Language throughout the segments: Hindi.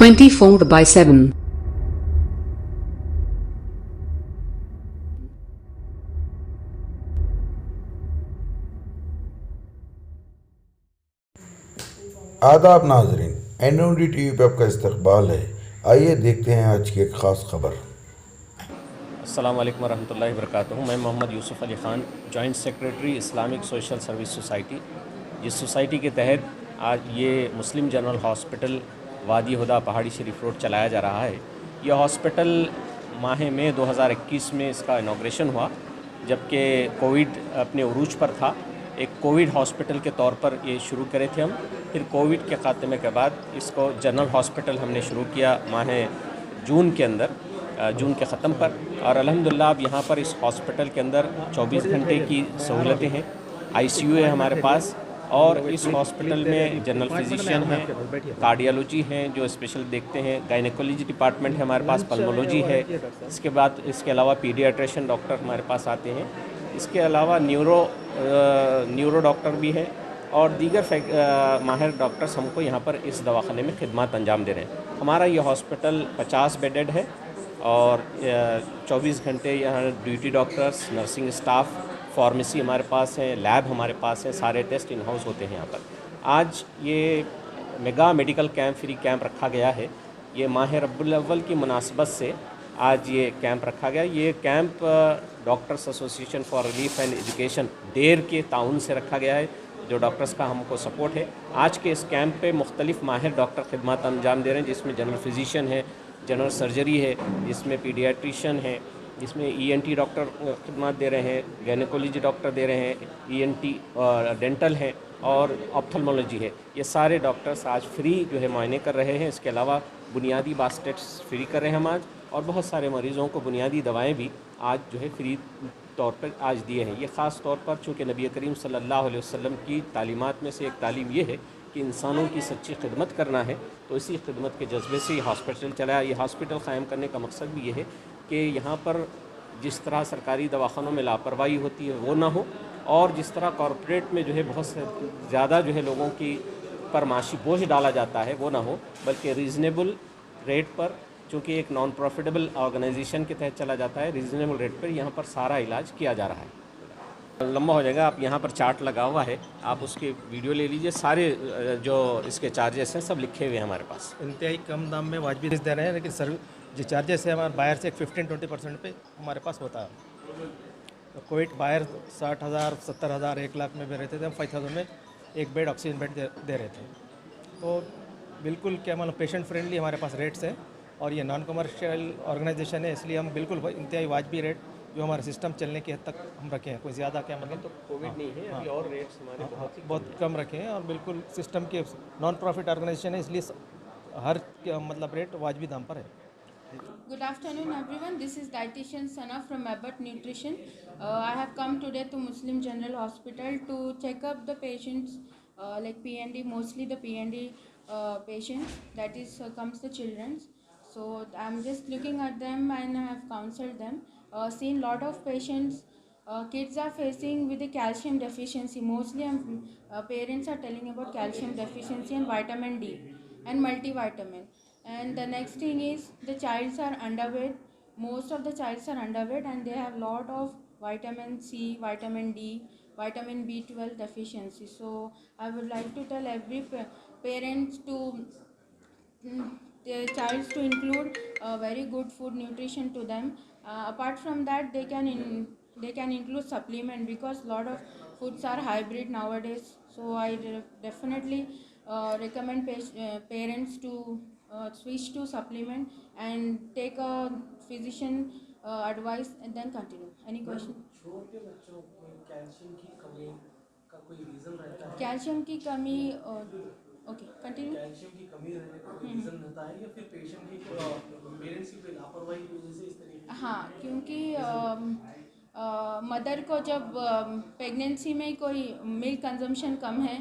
24/7. आदाब नाजरीन, NOD TV पे आपका इस्तकबाल है। आइए देखते हैं आज की एक ख़ास खबर। अस्सलाम वालेकुम रहमतुल्लाहि वबरकातुहू। मैं Mohammad Yusuf Ali Khan, joint secretary Islamic social service society. जिस सोसाइटी के तहत आज ये मुस्लिम जनरल हॉस्पिटल वादी हुदा पहाड़ी शरीफ रोड चलाया जा रहा है। यह हॉस्पिटल माह मई 2021 में इसका इनॉग्रेशन हुआ, जबकि कोविड अपने उरूज पर था। एक कोविड हॉस्पिटल के तौर पर ये शुरू करे थे हम। फिर कोविड के ख़ात्मे के बाद इसको जनरल हॉस्पिटल हमने शुरू किया माह जून के अंदर, जून के ख़त्म पर। और अल्हम्दुलिल्लाह अब यहाँ पर इस हॉस्पिटल के अंदर 24 घंटे की सहूलतें हैं। ICU है हमारे पास, और इस हॉस्पिटल में जनरल फिजिशियन हैं, कार्डियोलॉजी हैं जो स्पेशल देखते हैं, गायनेकोलॉजी डिपार्टमेंट है हमारे पास, पल्मोलॉजी है। इसके अलावा पीडियाट्रिशियन डॉक्टर हमारे पास आते हैं। इसके अलावा न्यूरो डॉक्टर भी हैं, और दीगर माहिर डॉक्टर्स हमको यहाँ पर इस दवाखाने में खिदमत अंजाम दे रहे हैं। हमारा ये हॉस्पिटल 50 बेडेड है, और 24 घंटे यहाँ duty doctors, nursing staff, pharmacy हमारे पास है, लैब हमारे पास है, सारे टेस्ट इन हाउस होते हैं यहाँ पर। आज ये mega medical camp, free camp रखा गया है। ये माह रब्बुल अव्वल की मुनासबत से आज ये कैंप रखा गया। ये camp doctors association for relief and education der के ताउन से रखा गया है, जो डॉक्टर्स का हमको सपोर्ट है। आज के इस कैंप पे मुख्तलिफ माहिर डॉक्टर खिदमत अंजाम दे रहे हैं, जिसमें जनरल फिजिशियन है, जनरल सर्जरी है, जिसमें पीडियाट्रिशियन है, जिसमें ENT डॉक्टर खिदमत दे रहे हैं, गायनेकोलॉजी डॉक्टर दे रहे हैं, ENT और डेंटल हैं, और ऑप्थल्मोलॉजी है। ये सारे डॉक्टर्स आज फ्री जो है मुआयने कर रहे हैं। इसके अलावा बुनियादी बास्केट्स फ्री कर रहे हैं हम आज, और बहुत सारे मरीज़ों को बुनियादी दवाएं भी आज जो है फ्री तौर पर आज दिए हैं। ये ख़ास तौर पर चूँकि नबी करीम सल्लल्लाहु अलैहि वसल्लम की तालीमात में से एक तालीम ये है कि इंसानों की सच्ची खिदमत करना है, तो इसी खिदमत के जज्बे से ये हॉस्पिटल चलाया। ये हॉस्पिटल क़ायम करने का मकसद भी ये है कि यहाँ पर जिस तरह सरकारी दवाखानों में लापरवाही होती है वो ना हो, और जिस तरह कॉरपोरेट में जो है बहुत ज़्यादा जो है लोगों की पर माशी बोझ डाला जाता है वो ना हो, बल्कि रीज़नेबल रेट पर, चूँकि एक नॉन प्रॉफिटेबल ऑर्गेनाइजेशन के तहत चला जाता है, रीज़नेबल रेट पर यहाँ पर सारा इलाज किया जा रहा है। लंबा हो जाएगा। आप यहाँ पर चार्ट लगा हुआ है, आप उसके वीडियो ले लीजिए। सारे जो इसके चार्जेस हैं सब लिखे हुए हैं हमारे पास। इंतहाई कम दाम में वाजबी दे रहे हैं, लेकिन जो चार्जेस है हमारे बाहर से 15-20% पे हमारे पास होता है। तो कोविड बाहर 60,000, 70,000, 1 लाख में भी रहते थे, हम 5,000 में एक बेड ऑक्सीजन बेड दे रहे थे। तो बिल्कुल क्या मतलब पेशेंट फ्रेंडली हमारे पास रेट्स हैं, और ये नॉन कमर्शियल ऑर्गेनाइजेशन है, इसलिए हम बिल्कुल इंतहाई वाजबी रेट जो हमारा सिस्टम चलने की हद तक हम रखे हैं। कोई ज़्यादा क्या मतलब तो कोविड नहीं है अभी, और रेट्स हमारे बहुत कम रखे हैं, और बिल्कुल सिस्टम के नॉन प्रॉफिट ऑर्गेनाइजेशन है, इसलिए हर मतलब रेट वाजबी दाम पर है। Good afternoon everyone, this is dietitian Sana from Abbott Nutrition. I have come today to Muslim General Hospital to check up the patients like PND, mostly the PND patients, that is comes the children. So I'm just looking at them and I have counseled them, seen lot of patients. Kids are facing with the calcium deficiency, mostly parents are telling about calcium deficiency and vitamin D and multivitamin. And the next thing is the childs are underweight. Most of the childs are underweight and they have lot of vitamin C, vitamin D, vitamin B12 deficiency. So I would like to tell every parents to their childs to include very good food nutrition to them. Apart from that, they can include supplement, because lot of foods are hybrid nowadays. So I definitely recommend parents to switch to supplement and take a physician advice and then continue. Any question? छोटे बच्चों में कैल्शियम की कमी का कोई रीज़न रहता है? कैल्शियम की कमी, ओके कंटिन्यू। कैल्शियम की कमी रहने का कोई रीज़न रहता है, या फिर पेशेंट की पेरेंट्स की कोई लापरवाही की वजह से इस तरीके? हाँ, क्योंकि मदर को जब प्रेगनेंसी में कोई मिल्क कंजम्पशन कम है,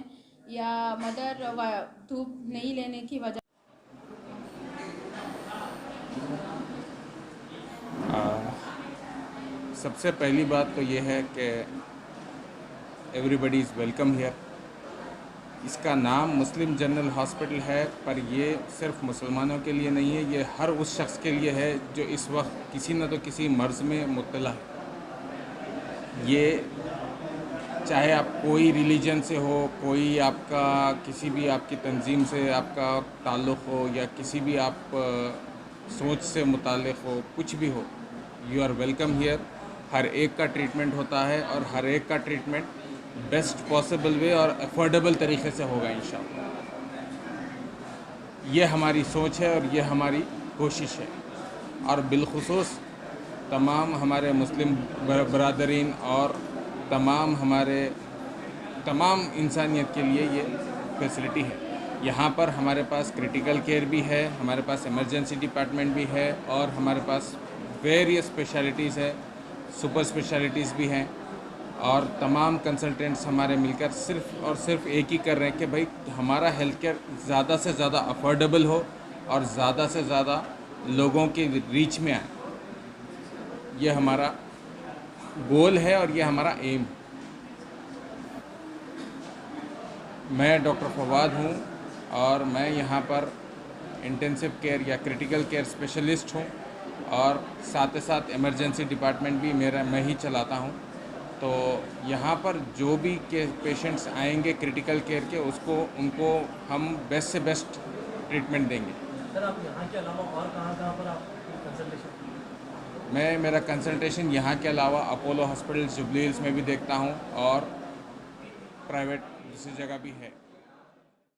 या मदर धूप नहीं लेने की वजह, सबसे पहली बात तो ये है कि एवरीबडी इज़ वेलकम हियर। इसका नाम मुस्लिम जनरल हॉस्पिटल है, पर ये सिर्फ मुसलमानों के लिए नहीं है, ये हर उस शख्स के लिए है जो इस वक्त किसी न तो किसी मर्ज़ में मुब्तला है। ये चाहे आप कोई रिलीजन से हो, कोई आपका किसी भी आपकी तंजीम से आपका ताल्लुक़ हो, या किसी भी आप सोच से मुताल्लिक़ हो, कुछ भी हो, यू आर वेलकम हियर। हर एक का ट्रीटमेंट होता है और हर एक का ट्रीटमेंट बेस्ट पॉसिबल वे और अफोर्डेबल तरीक़े से होगा इंशाअल्लाह। ये हमारी सोच है और ये हमारी कोशिश है। और बिलखुसूस तमाम हमारे मुस्लिम बरादरीन और तमाम इंसानियत के लिए ये फैसिलिटी है। यहाँ पर हमारे पास क्रिटिकल केयर भी है, हमारे पास इमरजेंसी डिपार्टमेंट भी है, और हमारे पास वेरियस स्पेशलिटीज़ है, सुपर स्पेशलिटीज़ भी हैं, और तमाम कंसल्टेंट्स हमारे मिलकर सिर्फ़ और सिर्फ एक ही कर रहे हैं कि भाई हमारा हेल्थ केयर ज़्यादा से ज़्यादा अफोर्डेबल हो और ज़्यादा से ज़्यादा लोगों के रीच में आए। ये हमारा गोल है और ये हमारा एम। मैं डॉक्टर फवाद हूँ और मैं यहाँ पर इंटेंसिव केयर या क्रिटिकल केयर स्पेशलिस्ट हूँ, और साथ ही साथ इमरजेंसी डिपार्टमेंट भी मैं ही चलाता हूँ। तो यहाँ पर जो भी पेशेंट्स आएंगे क्रिटिकल केयर के, उनको हम बेस्ट से बेस्ट ट्रीटमेंट देंगे। सर, आप यहाँ के अलावा और कहाँ पर आप कंसल्टेशन? मेरा कंसल्टेशन यहाँ के अलावा अपोलो हॉस्पिटल जुबली हिल्स में भी देखता हूँ, और प्राइवेट दूसरी जगह भी है।